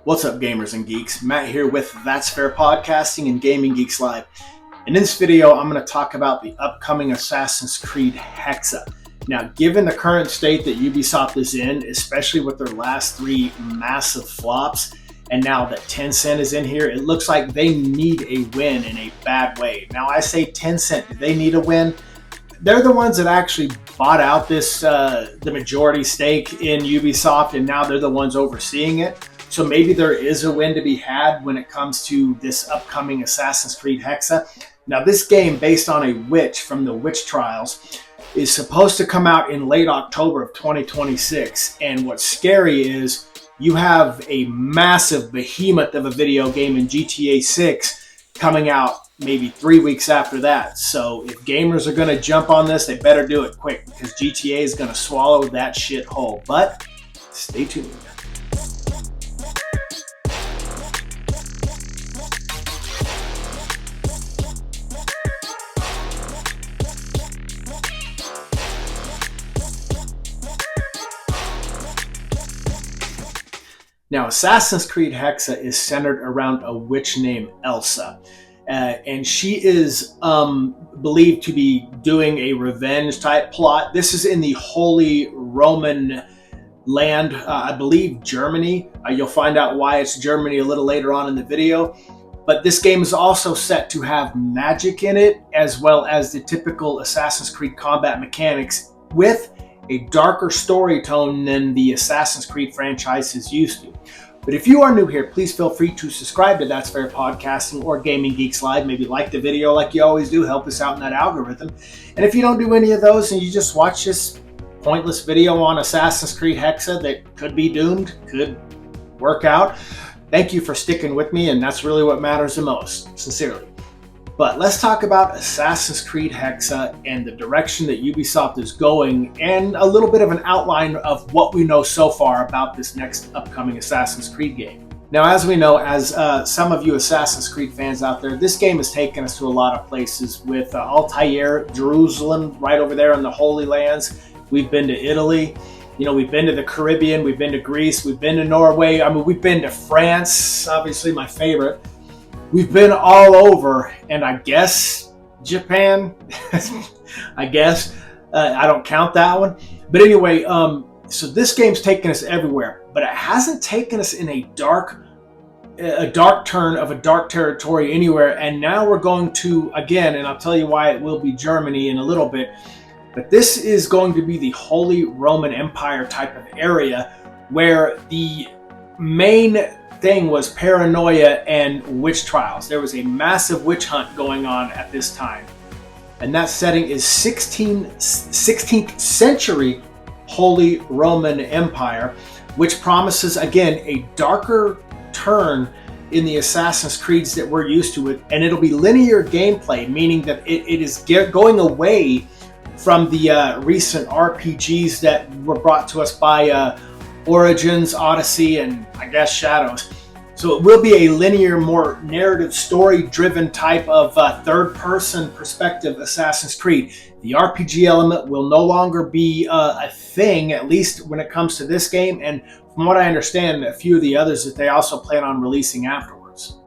What's up, gamers and geeks? Matt here with That's Fair Podcasting and Gaming Geeks Live. In this video, I'm going to talk about the upcoming Assassin's Creed Hexe. Now, given the current state that Ubisoft is in, especially with their last three massive flops, and now that Tencent is in here, it looks like they need a win in a bad way. Now, I say Tencent, do they need a win? They're the ones that actually bought out the majority stake in Ubisoft, and now they're the ones overseeing it. So maybe there is a win to be had when it comes to this upcoming Assassin's Creed Hexe. Now, this game, based on a witch from the witch trials, is supposed to come out in late October of 2026. And what's scary is you have a massive behemoth of a video game in GTA 6 coming out maybe 3 weeks after that. So if gamers are going to jump on this, they better do it quick because GTA is going to swallow that shit whole. But stay tuned. Now, Assassin's Creed Hexe is centered around a witch named Elsa. And she is believed to be doing a revenge type plot. This is in the Holy Roman land, I believe Germany. You'll find out why it's Germany a little later on in the video. But this game is also set to have magic in it, as well as the typical Assassin's Creed combat mechanics with a darker story tone than the Assassin's Creed franchise is used to. But if you are new here, please feel free to subscribe to That's Fair Podcasting or Gaming Geeks Live. Maybe like the video like you always do. Help us out in that algorithm. And if you don't do any of those and you just watch this pointless video on Assassin's Creed Hexe that could be doomed, could work out, thank you for sticking with me, and that's really what matters the most, sincerely. But let's talk about Assassin's Creed Hexe and the direction that Ubisoft is going, and a little bit of an outline of what we know so far about this next upcoming Assassin's Creed game. Now, as we know, as some of you Assassin's Creed fans out there, this game has taken us to a lot of places with Altair, Jerusalem, right over there in the Holy Lands. We've been to Italy. You know, we've been to the Caribbean, we've been to Greece, we've been to Norway. I mean, we've been to France, obviously my favorite. We've been all over, and I guess Japan, I guess. I don't count that one. But anyway, so this game's taken us everywhere, but it hasn't taken us in a dark turn of a dark territory anywhere. And now we're going to, again, and I'll tell you why it will be Germany in a little bit, but this is going to be the Holy Roman Empire type of area where the main thing was paranoia and witch trials. There was a massive witch hunt going on at this time. And that setting is 16th century Holy Roman Empire, which promises, again, a darker turn in the Assassin's Creeds that we're used to. And it'll be linear gameplay, meaning that it is going away from the recent RPGs that were brought to us by Origins, Odyssey, and I guess Shadows. So it will be a linear, more narrative, story-driven type of third-person perspective Assassin's Creed. The RPG element will no longer be a thing, at least when it comes to this game, and from what I understand, a few of the others that they also plan on releasing afterwards.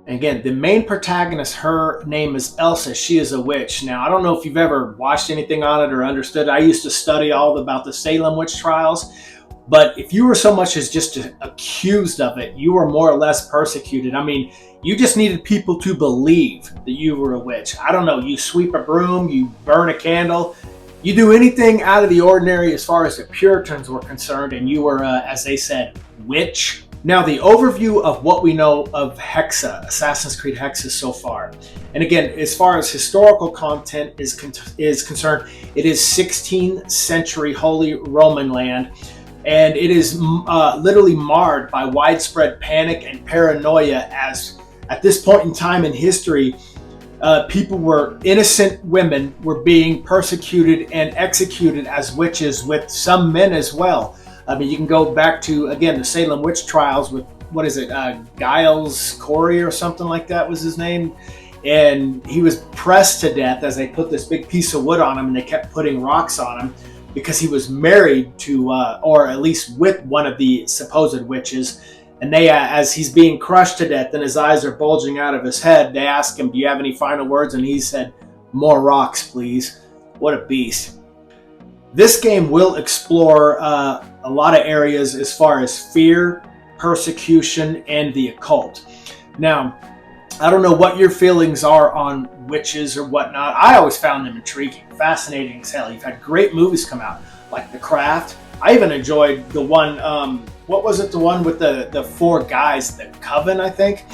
And again, the main protagonist, her name is Elsa. She is a witch. Now, I don't know if you've ever watched anything on it or understood. I used to study all about the Salem witch trials. But if you were so much as just accused of it, you were more or less persecuted. I mean, you just needed people to believe that you were a witch. I don't know, you sweep a broom, you burn a candle, you do anything out of the ordinary as far as the Puritans were concerned, and you were, as they said, witch. Now, the overview of what we know of Hexe, Assassin's Creed Hexe so far. And again, as far as historical content is concerned, it is 16th century Holy Roman land. And it is literally marred by widespread panic and paranoia as at this point in time in history, innocent women were being persecuted and executed as witches, with some men as well. I mean, you can go back to, again, the Salem witch trials with, what is it, Giles Corey or something like that was his name. And he was pressed to death as they put this big piece of wood on him, and they kept putting rocks on him. because he was married to, or at least with one of the supposed witches. And they, as he's being crushed to death and his eyes are bulging out of his head, they ask him, "Do you have any final words?" And he said, "More rocks, please." What a beast. This game will explore a lot of areas as far as fear, persecution, and the occult. Now, I don't know what your feelings are on witches or whatnot. I always found them intriguing, fascinating as hell. You've had great movies come out, like The Craft. I even enjoyed the one, what was it, the one with the four guys, The Coven, I think?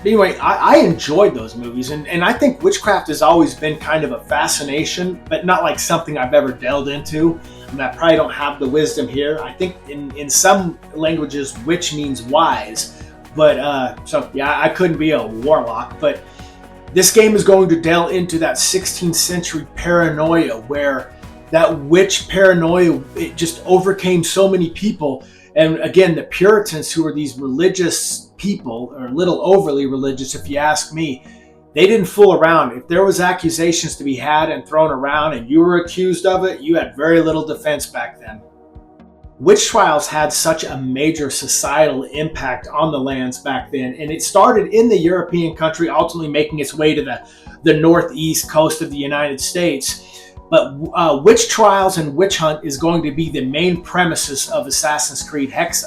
Anyway, I enjoyed those movies, and I think witchcraft has always been kind of a fascination, but not like something I've ever delved into. I mean, I probably don't have the wisdom here. I think in some languages, witch means wise, but so yeah, I couldn't be a warlock, but this game is going to delve into that 16th century paranoia where that witch paranoia, it just overcame so many people. And again, the Puritans, who were these religious people, or a little overly religious if you ask me, they didn't fool around. If there was accusations to be had and thrown around and you were accused of it, you had very little defense back then. Witch trials had such a major societal impact on the lands back then, and it started in the European country, ultimately making its way to the northeast coast of the United States. But witch trials and witch hunt is going to be the main premises of Assassin's Creed Hexe.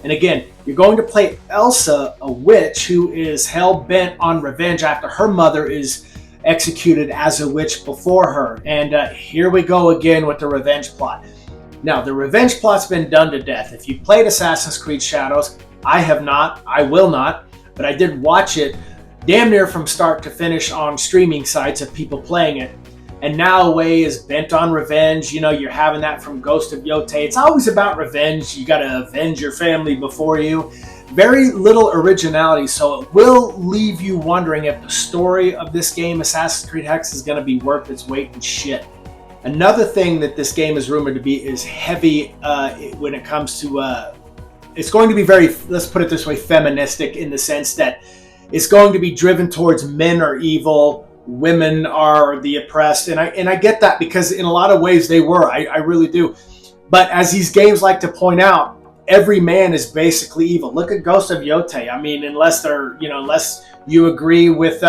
And again, you're going to play Elsa, a witch who is hell-bent on revenge after her mother is executed as a witch before her. And here we go again with the revenge plot. Now, the revenge plot's been done to death. If you played Assassin's Creed Shadows, I have not, I will not, but I did watch it damn near from start to finish on streaming sites of people playing it. And now Away is bent on revenge. You know, you're having that from Ghost of Yotei. It's always about revenge. You got to avenge your family before you. Very little originality, so it will leave you wondering if the story of this game, Assassin's Creed Hexe, is going to be worth its weight in shit. Another thing that this game is rumored to be is heavy when it comes to... it's going to be very, let's put it this way, feministic, in the sense that it's going to be driven towards men are evil, women are the oppressed, and I get that, because in a lot of ways they were. I really do. But as these games like to point out, every man is basically evil. Look at Ghost of Yotei. I mean, unless you agree with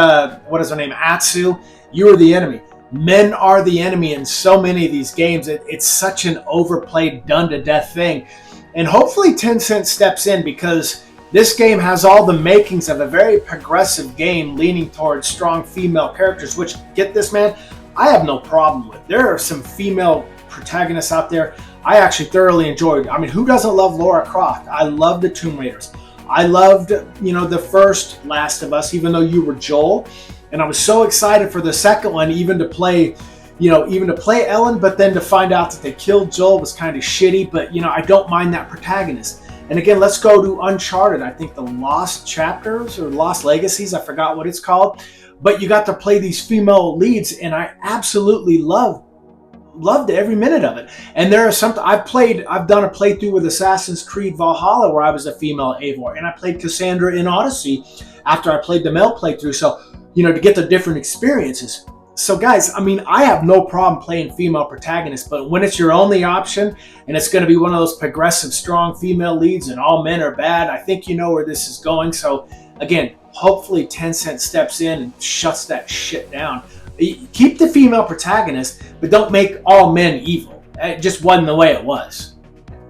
what is her name, Atsu, you are the enemy. Men are the enemy in so many of these games. It's such an overplayed, done to death thing. And hopefully Tencent steps in, because this game has all the makings of a very progressive game leaning towards strong female characters, which, get this, man, I have no problem with. There are some female protagonists out there I actually thoroughly enjoyed. I mean, who doesn't love Lara Croft? I love the Tomb Raiders. I loved, the first Last of Us, even though you were Joel. And I was so excited for the second one, even to play Ellen, but then to find out that they killed Joel was kind of shitty. But, I don't mind that protagonist. And again, let's go to Uncharted. I think the Lost Chapters or Lost Legacies, I forgot what it's called. But you got to play these female leads, and I absolutely loved every minute of it. And there are something I've done a playthrough with Assassin's Creed Valhalla where I was a female Eivor, and I played Cassandra in Odyssey after I played the male playthrough. So, to get the different experiences. So guys, I mean, I have no problem playing female protagonists, but when it's your only option and it's going to be one of those progressive, strong female leads and all men are bad, I think you know where this is going. So again, hopefully Tencent steps in and shuts that shit down. Keep the female protagonist, but don't make all men evil. It just wasn't the way it was.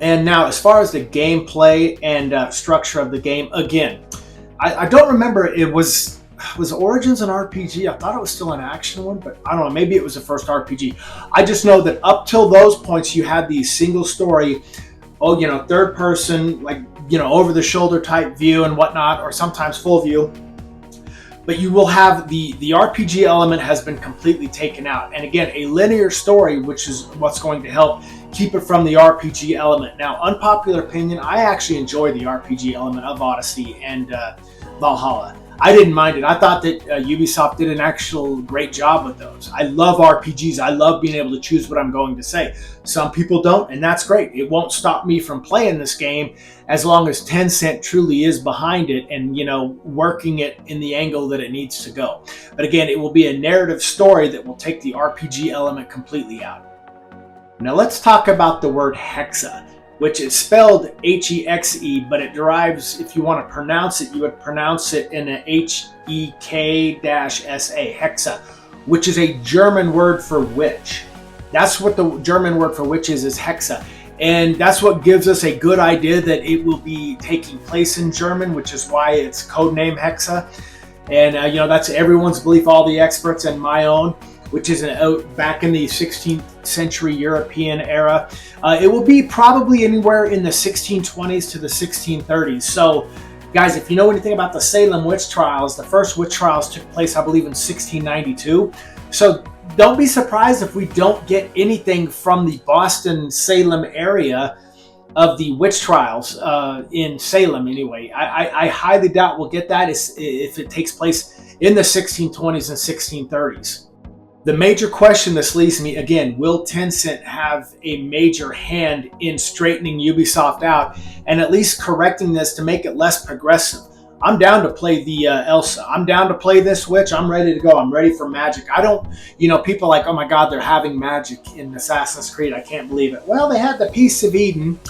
And now, as far as the gameplay and structure of the game, again, I don't remember, it was Origins an RPG? I thought it was still an action one, but I don't know. Maybe it was the first RPG. I just know that up till those points, you had the single story, third person, over the shoulder type view and whatnot, or sometimes full view. But you will have the RPG element has been completely taken out. And again, a linear story, which is what's going to help keep it from the RPG element. Now, unpopular opinion, I actually enjoy the RPG element of Odyssey and Valhalla. I didn't mind it. I thought that Ubisoft did an actual great job with those. I love RPGs. I love being able to choose what I'm going to say. Some people don't, and that's great. It won't stop me from playing this game as long as Tencent truly is behind it and, working it in the angle that it needs to go. But again, it will be a narrative story that will take the RPG element completely out. Now let's talk about the word Hexe. which is spelled Hexe, but it derives, if you want to pronounce it, you would pronounce it in a Hek-sa, Hexe, which is a German word for witch. That's what the German word for witch is Hexe. And that's what gives us a good idea that it will be taking place in German, which is why it's codename Hexe. And, that's everyone's belief, all the experts and my own, which is back in the 16th century European era. It will be probably anywhere in the 1620s to the 1630s. So, guys, if you know anything about the Salem witch trials, the first witch trials took place, I believe, in 1692. So don't be surprised if we don't get anything from the Boston, Salem area of the witch trials in Salem anyway. I highly doubt we'll get that if it takes place in the 1620s and 1630s. The major question this leaves me, again, will Tencent have a major hand in straightening Ubisoft out and at least correcting this to make it less progressive? I'm down to play the Elsa. I'm down to play this witch. I'm ready to go. I'm ready for magic. I don't, people are like, oh my God, they're having magic in Assassin's Creed. I can't believe it. Well, they had the Piece of Eden.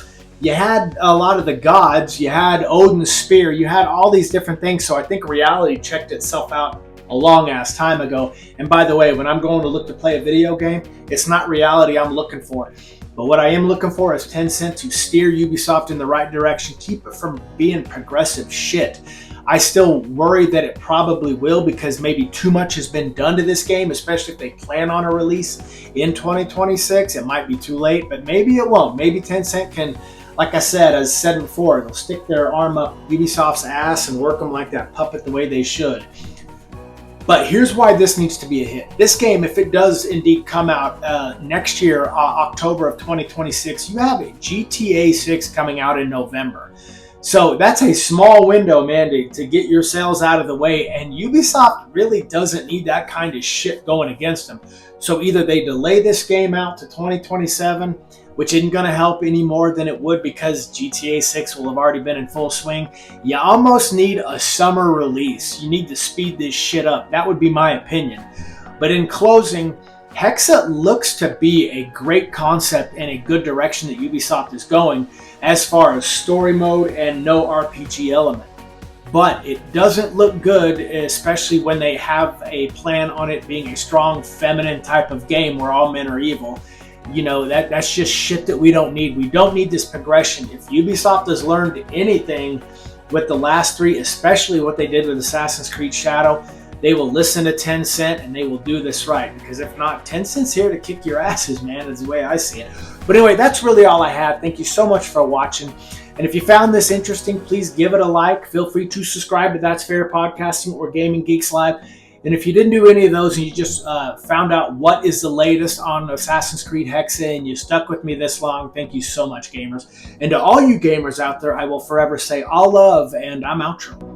You had a lot of the gods. You had Odin's spear. You had all these different things. So I think reality checked itself out a long ass time ago. And by the way, when I'm going to look to play a video game, it's not reality I'm looking for. But what I am looking for is Tencent to steer Ubisoft in the right direction, keep it from being progressive shit. I still worry that it probably will because maybe too much has been done to this game, especially if they plan on a release in 2026. It might be too late, but maybe it won't. Maybe Tencent can, like I said, as said before, they'll stick their arm up Ubisoft's ass and work them like that puppet the way they should. But here's why this needs to be a hit. This game, if it does indeed come out next year, October of 2026, you have a GTA 6 coming out in November. So that's a small window, man, to get your sales out of the way. And Ubisoft really doesn't need that kind of shit going against them. So either they delay this game out to 2027, which isn't going to help any more than it would because GTA 6 will have already been in full swing. You almost need a summer release. You need to speed this shit up. That would be my opinion. But in closing, Hexe looks to be a great concept and a good direction that Ubisoft is going as far as story mode and no RPG element. But it doesn't look good, especially when they have a plan on it being a strong feminine type of game where all men are evil. That's just shit that we don't need. We don't need this progression. If Ubisoft has learned anything with the last three, especially what they did with Assassin's Creed Shadow, they will listen to Tencent and they will do this right. Because if not, Tencent's here to kick your asses, man, is the way I see it. But anyway, that's really all I had. Thank you so much for watching. And if you found this interesting, please give it a like. Feel free to subscribe to That's Fair Podcasting or Gaming Geeks Live. And if you didn't do any of those and you just found out what is the latest on Assassin's Creed Hexe and you stuck with me this long, thank you so much, gamers. And to all you gamers out there, I will forever say all love, and I'm outro.